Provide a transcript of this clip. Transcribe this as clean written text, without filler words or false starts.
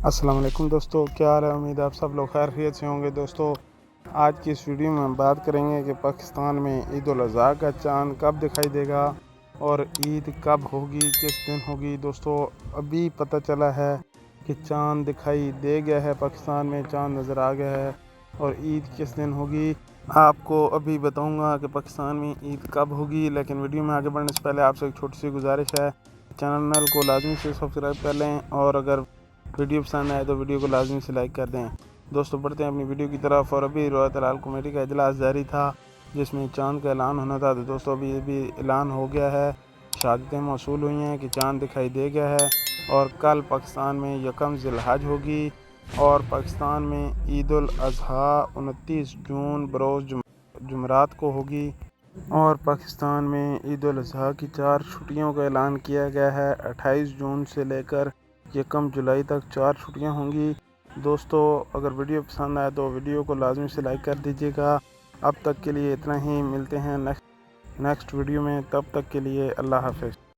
السلام علیکم دوستو، کیا حال ہے؟ امید آپ سب لوگ خیریت سے ہوں گے۔ دوستو، آج کی اس ویڈیو میں ہم بات کریں گے کہ پاکستان میں عید الاضحیٰ کا چاند کب دکھائی دے گا اور عید کب ہوگی، کس دن ہوگی۔ دوستو، ابھی پتہ چلا ہے کہ چاند دکھائی دے گیا ہے، پاکستان میں چاند نظر آ گیا ہے اور عید کس دن ہوگی آپ کو ابھی بتاؤں گا کہ پاکستان میں عید کب ہوگی۔ لیکن ویڈیو میں آگے بڑھنے سے پہلے آپ سے ایک چھوٹی سی گزارش ہے، چینل کو لازمی سے سبسکرائب کر لیں اور اگر ویڈیو پسند آئے تو ویڈیو کو لازمی سے لائک کر دیں۔ دوستو، بڑھتے ہیں اپنی ویڈیو کی طرف۔ اور ابھی روایت الحال کمیٹی کا اجلاس جاری تھا جس میں چاند کا اعلان ہونا تھا، تو دوستو ابھی اعلان ہو گیا ہے، شہادتیں موصول ہوئی ہیں کہ چاند دکھائی دے گیا ہے اور کل پاکستان میں یکم ذی الحج ہوگی اور پاکستان میں عید الاضحیٰ 29 جون بروز جمعرات کو ہوگی اور پاکستان میں عید الاضحیٰ کی 4 چھٹیوں کا اعلان کیا گیا ہے۔ 28 جون سے لے کر 1 جولائی تک 4 چھٹیاں ہوں گی۔ دوستو، اگر ویڈیو پسند آئے تو ویڈیو کو لازمی سے لائک کر دیجیے گا۔ اب تک کے لیے اتنا ہی، ملتے ہیں نیکسٹ ویڈیو میں، تب تک کے لیے اللہ حافظ۔